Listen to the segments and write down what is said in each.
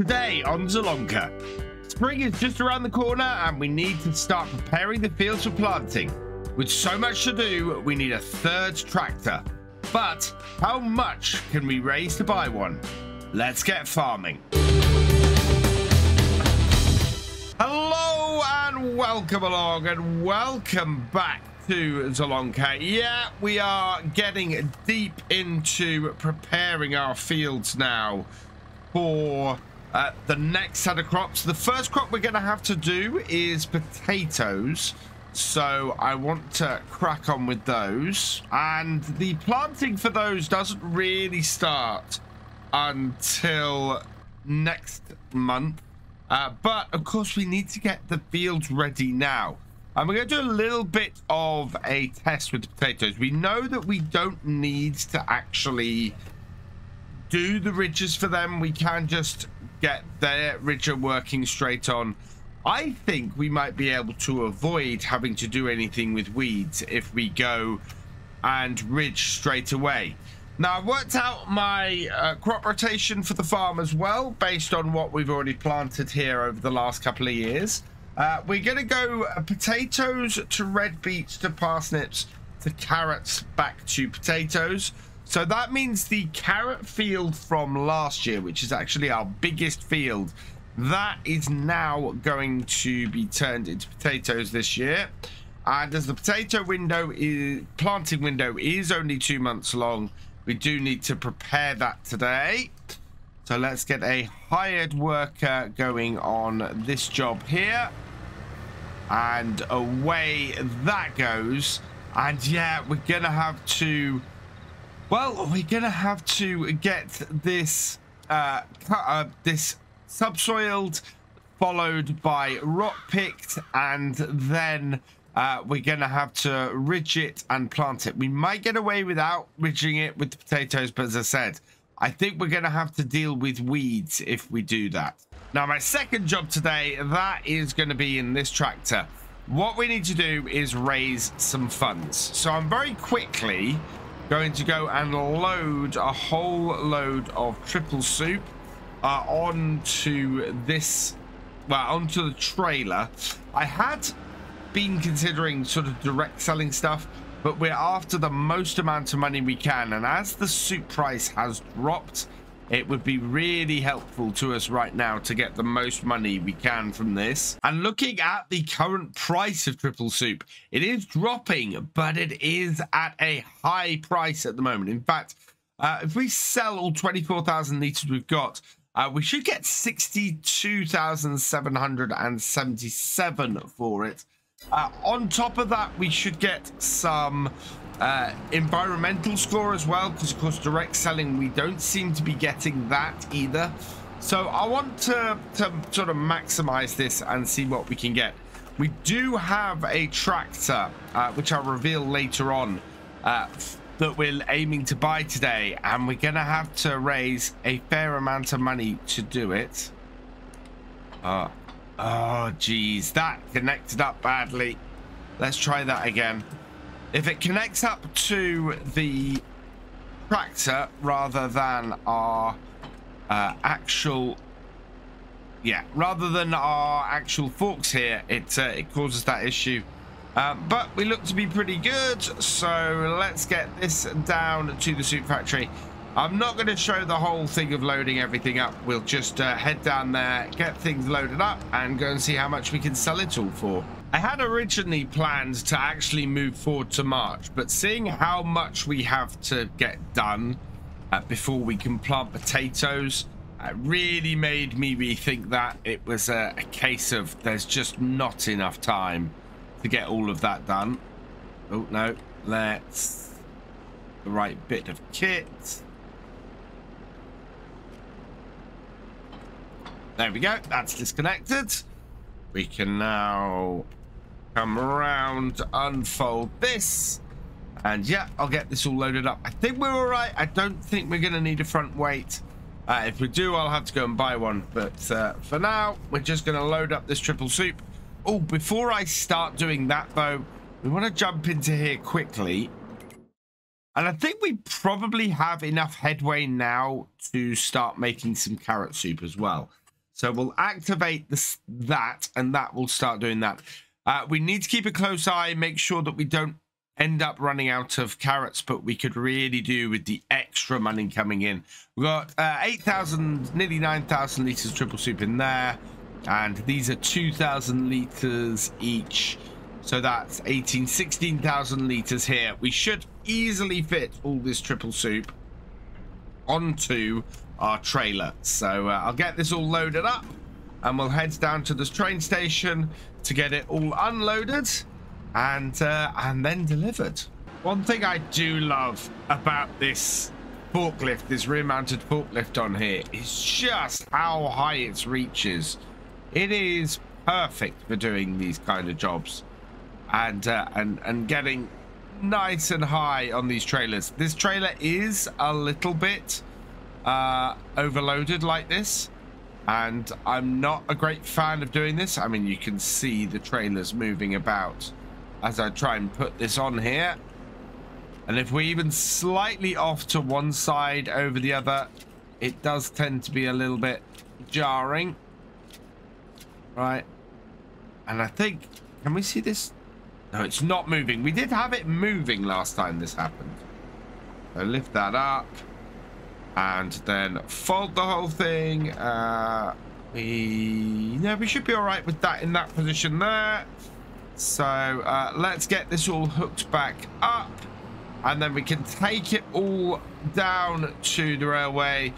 Today on Zielonka, spring is just around the corner and we need to start preparing the fields for planting. With so much to do, we need a third tractor. But how much can we raise to buy one? Let's get farming. Hello and welcome along and welcome back to Zielonka. Yeah, we are getting deep into preparing our fields now for the next set of crops. The first crop we're going to have to do is potatoes, so I want to crack on with those, and the planting for those doesn't really start until next month, but of course we need to get the fields ready now, and we're going to do a little bit of a test with the potatoes. We know that we don't need to actually do the ridges for them. We can just get their ridger working straight on. I think we might be able to avoid having to do anything with weeds if we go and ridge straight away. Now, I've worked out my crop rotation for the farm as well, based on what we've already planted here over the last couple of years. We're going to go potatoes to red beets to parsnips to carrots back to potatoes. So that means the carrot field from last year, which is actually our biggest field, that is now going to be turned into potatoes this year. And as the potato window is, planting window is only 2 months long, we do need to prepare that today. So let's get a hired worker going on this job here. And away that goes. And yeah, we're going to have to... Well, we're going to have to get this this subsoiled, followed by rock picked, and then we're going to have to ridge it and plant it. We might get away without ridging it with the potatoes, but as I said, I think we're going to have to deal with weeds if we do that. Now, my second job today, that is going to be in this tractor. What we need to do is raise some funds. So I'm very quickly going to go and load a whole load of triple soup onto this, well, onto the trailer. I had been considering sort of direct selling stuff, but we're after the most amount of money we can, and as the soup price has dropped, it would be really helpful to us right now to get the most money we can from this. And looking at the current price of triple soup, it is dropping, but it is at a high price at the moment. In fact, if we sell all 24,000 litres we've got, we should get 62,777 for it. On top of that, we should get some environmental score as well, because of course direct selling, we don't seem to be getting that either. So I want to sort of maximize this and see what we can get. We do have a tractor which I'll reveal later on that we're aiming to buy today, and we're gonna have to raise a fair amount of money to do it. Oh geez, that connected up badly. Let's try that again. If it connects up to the tractor rather than our actual forks here, it causes that issue. But we look to be pretty good, so let's get this down to the soup factory. I'm not going to show the whole thing of loading everything up. We'll just head down there, get things loaded up, and go and see how much we can sell it all for. I had originally planned to actually move forward to March, but seeing how much we have to get done before we can plant potatoes, it really made me rethink that. It was a case of there's just not enough time to get all of that done. Oh no, let's the right bit of kit. There we go, that's disconnected. We can now come around, unfold this, and yeah, I'll get this all loaded up. I think we're all right. I don't think we're going to need a front weight. If we do, I'll have to go and buy one, but for now, we're just going to load up this triple soup. Oh, before I start doing that though, we want to jump into here quickly, and I think we probably have enough headway now to start making some carrot soup as well. So we'll activate that, and that will start doing that. We need to keep a close eye, make sure that we don't end up running out of carrots, but we could really do with the extra money coming in. We've got 8,000, nearly 9,000 litres triple soup in there, and these are 2,000 litres each. So that's 18, 16,000 litres here. We should easily fit all this triple soup onto our trailer. So I'll get this all loaded up, and we'll head down to this train station to get it all unloaded and then delivered. One thing I do love about this forklift, this rear-mounted forklift on here, is just how high its reach is. It is perfect for doing these kind of jobs and getting nice and high on these trailers. This trailer is a little bit overloaded like this, and I'm not a great fan of doing this. I mean, you can see the trailers moving about as I try and put this on here, and if we're even slightly off to one side over the other, it does tend to be a little bit jarring, right? And I think, can we see this? No, it's not moving. We did have it moving last time this happened. So lift that up and then fold the whole thing. We should be all right with that in that position there. So let's get this all hooked back up, and then we can take it all down to the railway,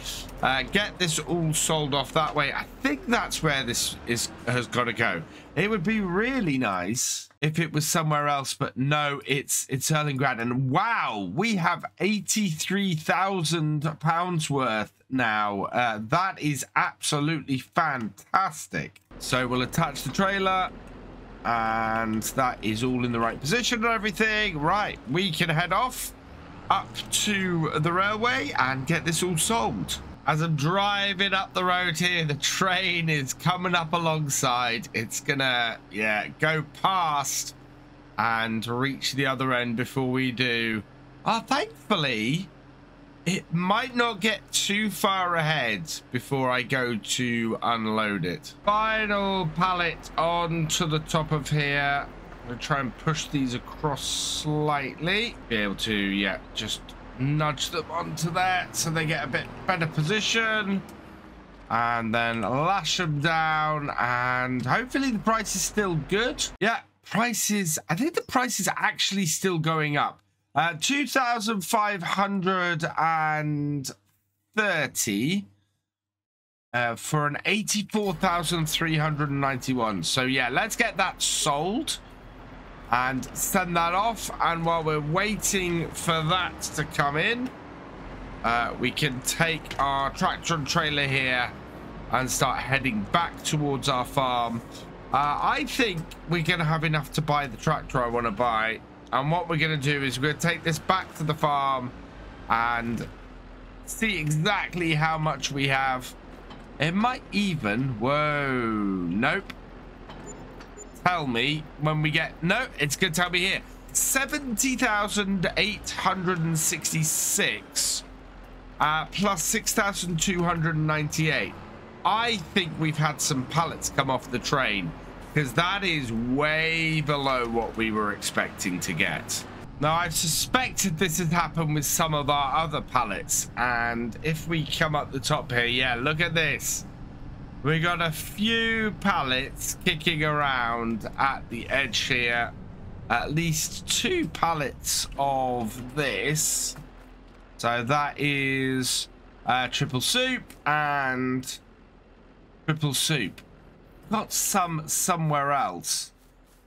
get this all sold off that way. I think that's where this has got to go. It would be really nice if it was somewhere else, but no, it's Erlingrad. And wow, we have £83,000 worth now. That is absolutely fantastic. So we'll attach the trailer, and that is all in the right position and everything. Right, we can head off up to the railway and get this all sold. As I'm driving up the road here, the train is coming up alongside. It's gonna, yeah, go past and reach the other end before we do. Thankfully, it might not get too far ahead before I go to unload it. Final pallet onto the top of here. I'm gonna try and push these across slightly. Be able to, yeah, just nudge them onto there so they get a bit better position, and then lash them down, and hopefully the price is still good. Yeah, prices, I think the price is actually still going up. 2,530 for an 84,391. So yeah, let's get that sold and send that off. And while we're waiting for that to come in, we can take our tractor and trailer here and start heading back towards our farm. I think we're gonna have enough to buy the tractor I want to buy, and what we're gonna do is we're gonna take this back to the farm and see exactly how much we have. It might even, whoa, nope, tell me when we get, no, it's gonna tell me here 70,866 plus 6,298. I think we've had some pallets come off the train, because that is way below what we were expecting to get. Now, I've suspected this has happened with some of our other pallets, and if we come up the top here, yeah, look at this. We got a few pallets kicking around at the edge here. At least 2 pallets of this. So that is triple soup and triple soup. Got some somewhere else.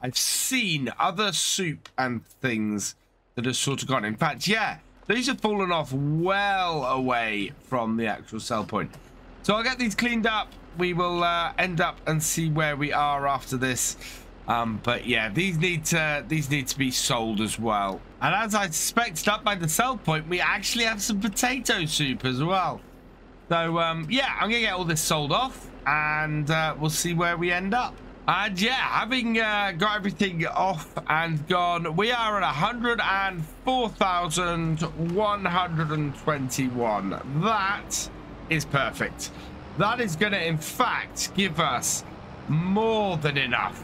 I've seen other soup and things that have sort of gone. In fact, yeah, these have fallen off well away from the actual sell point. So I'll get these cleaned up. We will end up and see where we are after this. But yeah, these need to be sold as well. And as I suspected, up by the sell point, we actually have some potato soup as well. So yeah, I'm gonna get all this sold off, and we'll see where we end up. And yeah, having got everything off and gone, we are at 104,121. That is perfect. that is going to, in fact, give us more than enough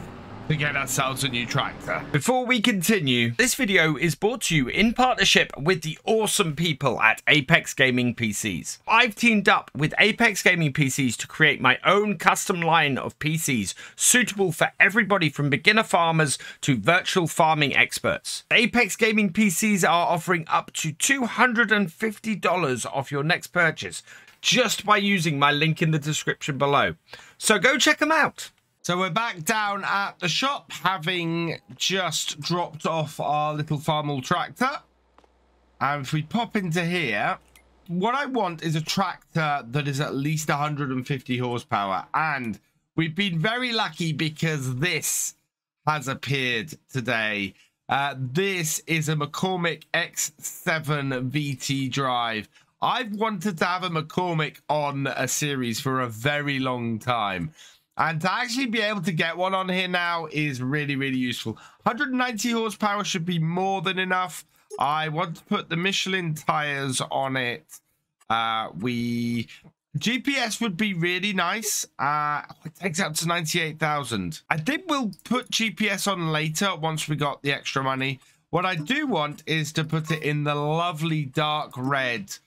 to get ourselves a new tractor. Before we continue, this video is brought to you in partnership with the awesome people at Apex Gaming PCs. I've teamed up with Apex Gaming PCs to create my own custom line of PCs suitable for everybody from beginner farmers to virtual farming experts. Apex Gaming PCs are offering up to $250 off your next purchase just by using my link in the description below. So go check them out. So we're back down at the shop, having just dropped off our little farmable tractor. And if we pop into here, what I want is a tractor that is at least 150 horsepower. And we've been very lucky because this has appeared today. This is a McCormick X7 VT drive. I've wanted to have a McCormick on a series for a very long time. And to actually be able to get one on here now is really, really useful. 190 horsepower should be more than enough. I want to put the Michelin tires on it. GPS would be really nice. It takes up to 98,000. I think we'll put GPS on later once we got the extra money. What I do want is to put it in the lovely dark red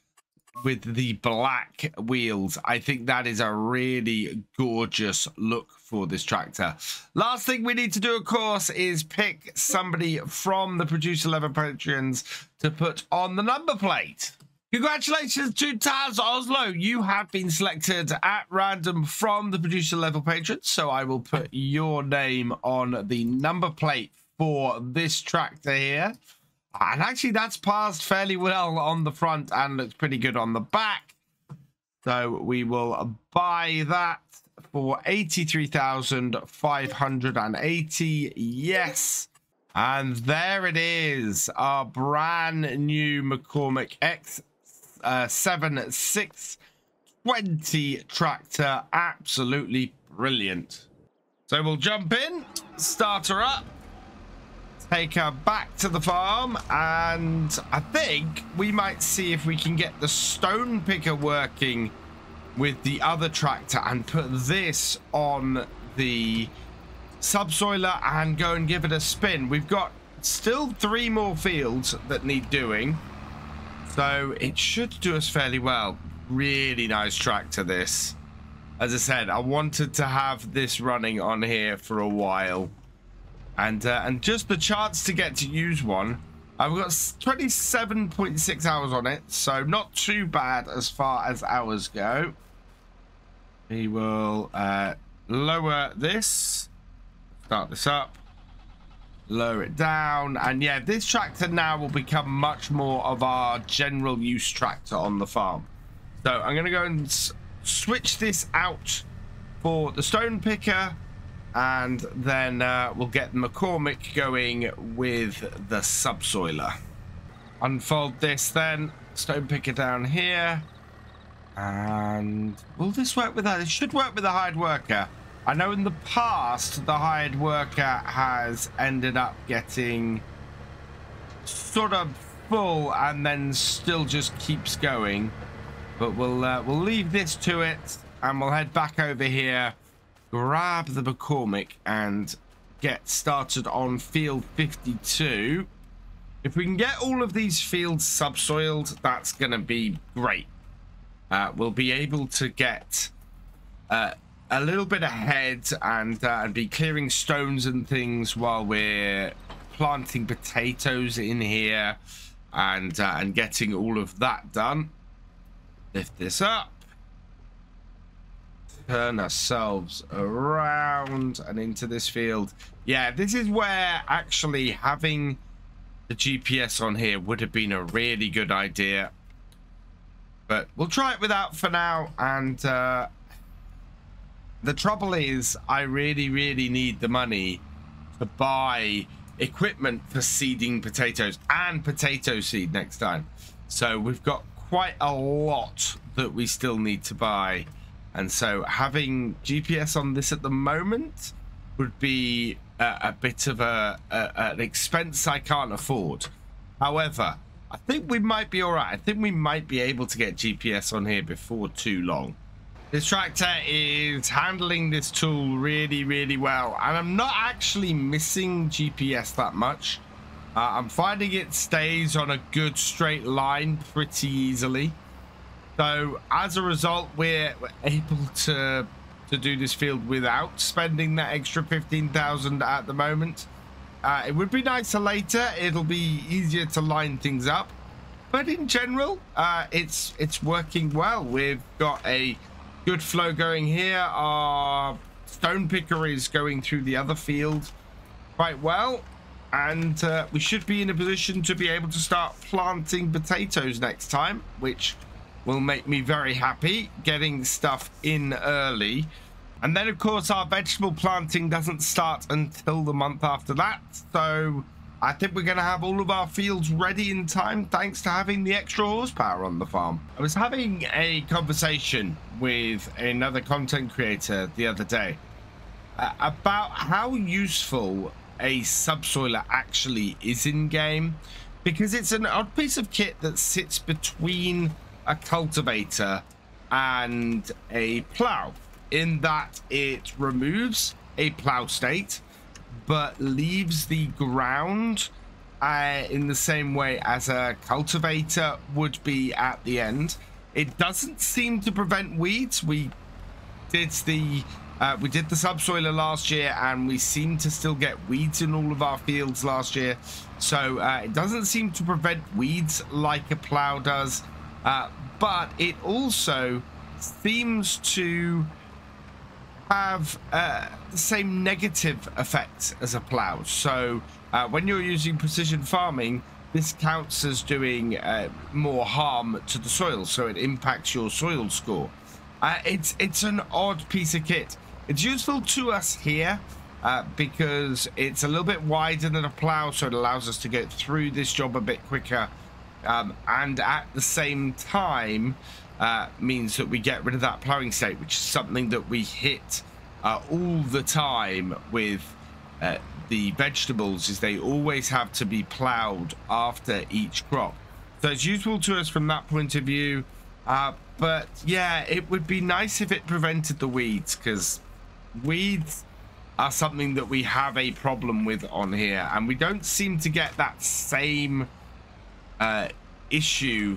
with the black wheels. I think that is a really gorgeous look for this tractor. Last thing we need to do, of course, is pick somebody from the producer level patrons to put on the number plate. Congratulations to Tazoslo. You have been selected at random from the producer level patrons, so I will put your name on the number plate for this tractor here. And actually, that's passed fairly well on the front and looks pretty good on the back. So we will buy that for 83,580. Yes. And there it is. Our brand new McCormick X7 620 tractor. Absolutely brilliant. So we'll jump in, start her up, take her back to the farm, and I think we might see if we can get the stone picker working with the other tractor and put this on the subsoiler and go and give it a spin. We've got still 3 more fields that need doing, so it should do us fairly well. Really nice tractor, this. As I said, I wanted to have this running on here for a while. And just the chance to get to use one. I've got 27.6 hours on it, so not too bad as far as hours go. We will lower this, start this up, lower it down, and yeah, this tractor now will become much more of our general use tractor on the farm. So I'm going to go and switch this out for the stone picker. And then we'll get McCormick going with the subsoiler. Unfold this then. Stone picker down here. And will this work with that? It should work with the hired worker. I know in the past the hired worker has ended up getting sort of full and then still just keeps going. But we'll leave this to it and we'll head back over here. Grab the McCormick and get started on field 52. If we can get all of these fields subsoiled, that's going to be great. We'll be able to get a little bit ahead and be clearing stones and things while we're planting potatoes in here and getting all of that done. Lift this up. Turn ourselves around and into this field. Yeah, this is where actually having the GPS on here would have been a really good idea. But we'll try it without for now. And the trouble is, I really, really need the money to buy equipment for seeding potatoes and potato seed next time. So we've got quite a lot that we still need to buy. And so having GPS on this at the moment would be a bit of an expense I can't afford. However, I think we might be all right. I think we might be able to get GPS on here before too long. This tractor is handling this tool really, really well. And I'm not actually missing GPS that much. I'm finding it stays on a good straight line pretty easily. So as a result, we're able to do this field without spending that extra 15,000 at the moment. It would be nicer later. It'll be easier to line things up. But in general, it's working well. We've got a good flow going here. Our stone picker is going through the other field quite well. And we should be in a position to be able to start planting potatoes next time, which will make me very happy, getting stuff in early. And then, of course, our vegetable planting doesn't start until the month after that. So I think we're going to have all of our fields ready in time, thanks to having the extra horsepower on the farm. I was having a conversation with another content creator the other day about how useful a subsoiler actually is in game, because it's an odd piece of kit that sits between a cultivator and a plow, in that it removes a plow state but leaves the ground in the same way as a cultivator would be at the end. It doesn't seem to prevent weeds. We did the subsoiler last year, and we seem to still get weeds in all of our fields last year. So it doesn't seem to prevent weeds like a plow does, but it also seems to have the same negative effects as a plow. So when you're using precision farming, this counts as doing more harm to the soil, so it impacts your soil score. It's an odd piece of kit. It's useful to us here because it's a little bit wider than a plow, so it allows us to get through this job a bit quicker, and at the same time means that we get rid of that plowing state, which is something that we hit all the time with the vegetables, is they always have to be plowed after each crop. So it's useful to us from that point of view, but yeah, it would be nice if it prevented the weeds, because weeds are something that we have a problem with on here, and we don't seem to get that same issue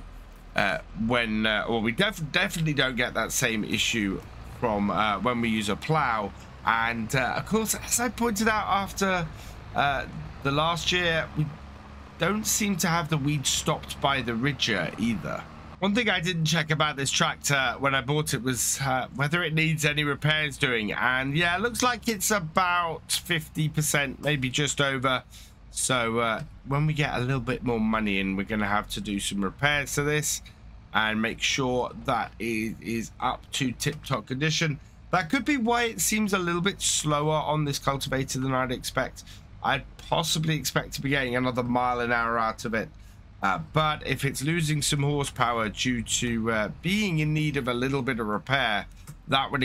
when we definitely don't get that same issue from when we use a plow. And of course, as I pointed out after the last year, we don't seem to have the weeds stopped by the ridger either. One thing I didn't check about this tractor when I bought it was whether it needs any repairs doing, and yeah, it looks like it's about 50%, maybe just over. So when we get a little bit more money in, we're going to have to do some repairs to this and make sure that it is up to tip-top condition. That could be why it seems a little bit slower on this cultivator than I'd expect. I'd possibly expect to be getting another mile an hour out of it. But if it's losing some horsepower due to being in need of a little bit of repair, that would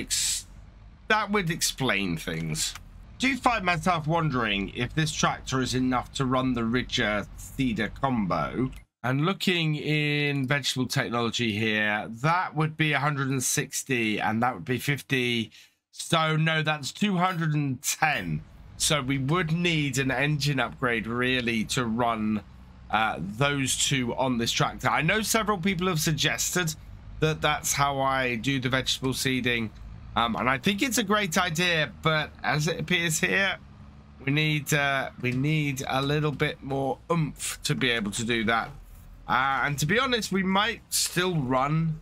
explain things. I do find myself wondering if this tractor is enough to run the ridger seeder combo. And looking in vegetable technology here, that would be 160 and that would be 50. So no, that's 210. So we would need an engine upgrade really to run those two on this tractor. I know several people have suggested that that's how I do the vegetable seeding, and I think it's a great idea, but as it appears here, we need a little bit more oomph to be able to do that. And to be honest, we might still run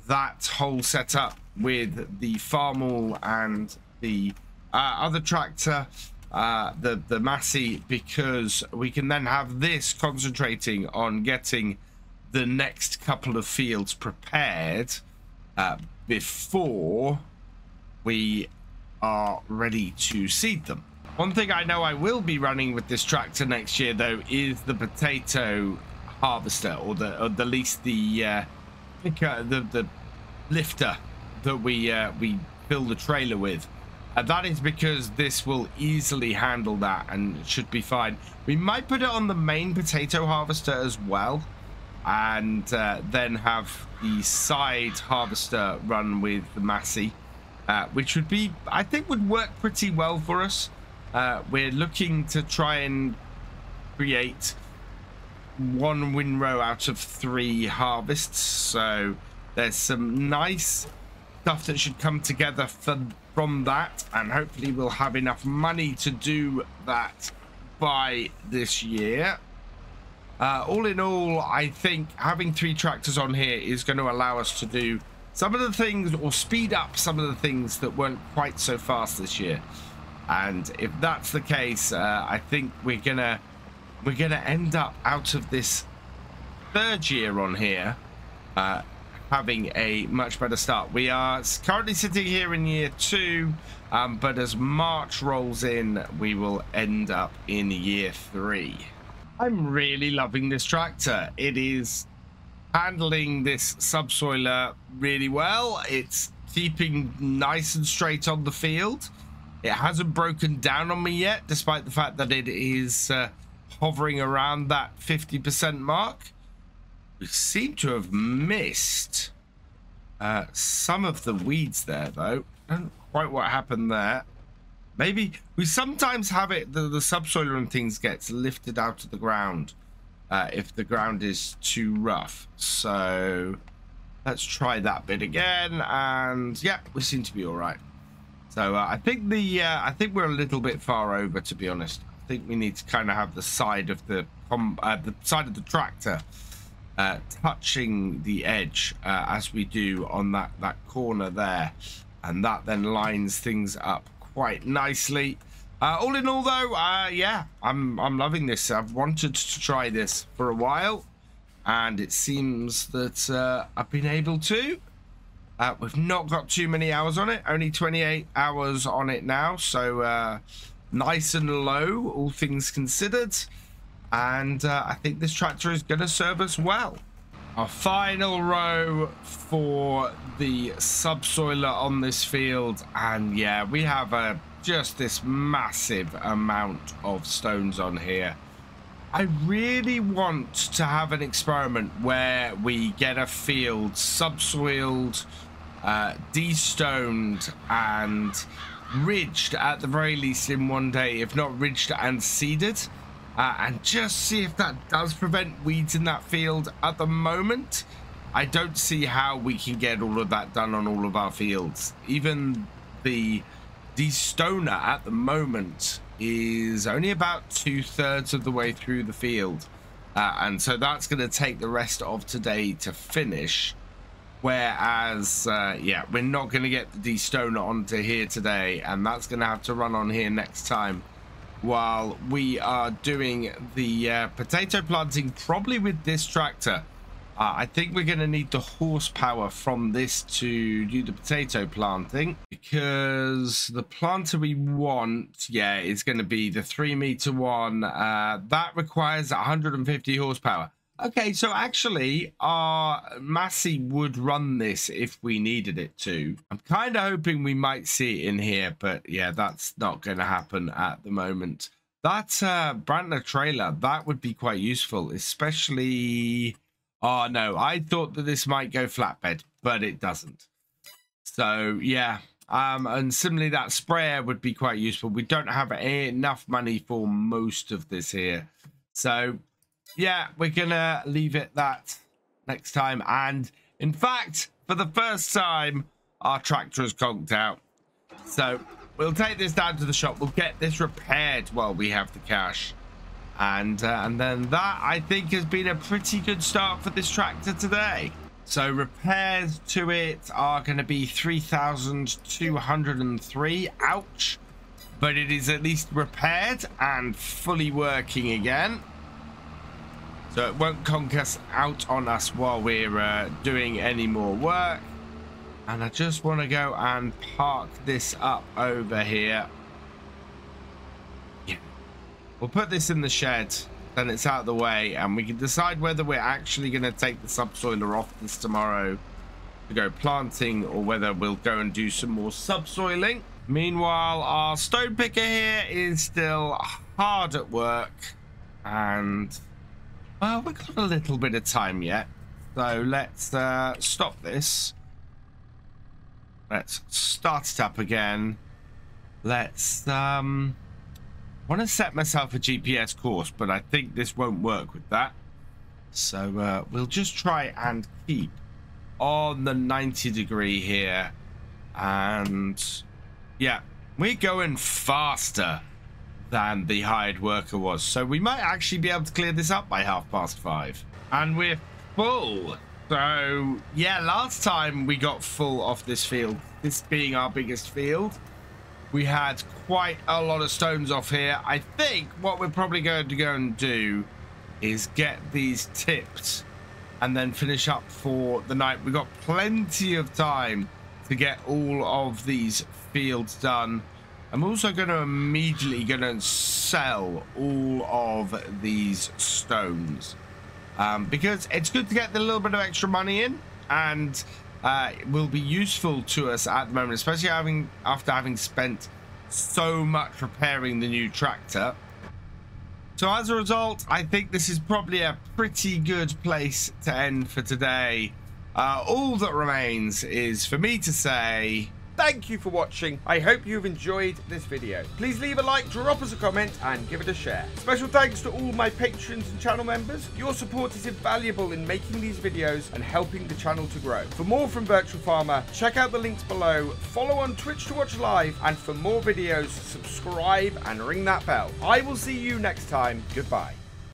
that whole setup with the Farmall and the other tractor, the Massey, because we can then have this concentrating on getting the next couple of fields prepared before we are ready to seed them. One thing I know I will be running with this tractor next year, though, is the potato harvester, or at least the picker, the lifter that we fill the trailer with. That is because this will easily handle that and it should be fine. We might put it on the main potato harvester as well, and then have the side harvester run with the Massey, which would be, I think, would work pretty well for us. We're looking to try and create 1 windrow out of 3 harvests, so there's some nice stuff that should come together from that, and hopefully we'll have enough money to do that by this year. All in all, I think having 3 tractors on here is going to allow us to do some of the things, or speed up some of the things that weren't quite so fast this year. And if that's the case, I think we're gonna end up out of this 3rd year on here having a much better start. We are currently sitting here in year 2, but as March rolls in, we will end up in year 3. I'm really loving this tractor. It is handling this subsoiler really well. It's keeping nice and straight on the field. It hasn't broken down on me yet, despite the fact that it is hovering around that 50% mark. We seem to have missed some of the weeds there, though. I don't know quite what happened there. Maybe we sometimes have it, the subsoiler and things gets lifted out of the ground if the ground is too rough. So let's try that bit again, and yeah, we seem to be all right. So I think we're a little bit far over, to be honest. I think we need to kind of have the side of the side of the tractor touching the edge as we do on that corner there, and that then lines things up quite nicely. All in all, though, yeah, I'm loving this. I've wanted to try this for a while, and it seems that I've been able to. We've not got too many hours on it, only 28 hours on it now, so nice and low, all things considered. And I think this tractor is going to serve us well. Our final row for the subsoiler on this field, and yeah, we have just this massive amount of stones on here. I really want to have an experiment where we get a field subsoiled, destoned, and ridged at the very least in one day, if not ridged and seeded. And just see if that does prevent weeds in that field. At the moment, I don't see how we can get all of that done on all of our fields. Even the destoner at the moment is only about 2/3 of the way through the field. And so that's going to take the rest of today to finish. Whereas, yeah, we're not going to get the destoner onto here today. And that's going to have to run on here next time, while we are doing the potato planting, probably with this tractor. I think we're going to need the horsepower from this to do the potato planting, because the planter we want, yeah, is going to be the 3-meter one. That requires 150 horsepower. Okay, so actually our Massey would run this if we needed it to. I'm kind of hoping we might see it in here, but yeah, that's not going to happen at the moment. That Brantner trailer, that would be quite useful, especially... Oh no, I thought that this might go flatbed, but it doesn't. So yeah, and similarly that sprayer would be quite useful. We don't have enough money for most of this here. So yeah, we're gonna leave it that next time. And in fact, for the first time, our tractor has conked out. So we'll take this down to the shop. We'll get this repaired while we have the cash. And then that, I think, has been a pretty good start for this tractor today. So repairs to it are going to be 3,203. Ouch. But it is at least repaired and fully working again. So it won't conk us out on us while we're doing any more work. And I just want to go and park this up over here. We'll put this in the shed, then it's out of the way, and we can decide whether we're actually going to take the subsoiler off this tomorrow to go planting, or whether we'll go and do some more subsoiling. Meanwhile, our stone picker here is still hard at work, and Well, we've got a little bit of time yet. So let's stop this. Let's start it up again. Let's I want to set myself a GPS course, but I think this won't work with that. So we'll just try and keep on the 90 degree here. And yeah, we're going faster than the hired worker was. So we might actually be able to clear this up by 5:30. And we're full. So yeah, last time we got full off this field, this being our biggest field, we had quite a lot of stones off here. I think what we're probably going to go and do is get these tipped and then finish up for the night. We've got plenty of time to get all of these fields done. I'm also going to immediately sell all of these stones because it's good to get a little bit of extra money in, and it will be useful to us at the moment, especially after having spent so much repairing the new tractor. So as a result, I think this is probably a pretty good place to end for today. All that remains is for me to say thank you for watching. I hope you've enjoyed this video. Please leave a like, drop us a comment, and give it a share. Special thanks to all my patrons and channel members. Your support is invaluable in making these videos and helping the channel to grow. For more from Virtual Farmer, check out the links below, follow on Twitch to watch live, and for more videos, subscribe and ring that bell. I will see you next time. Goodbye.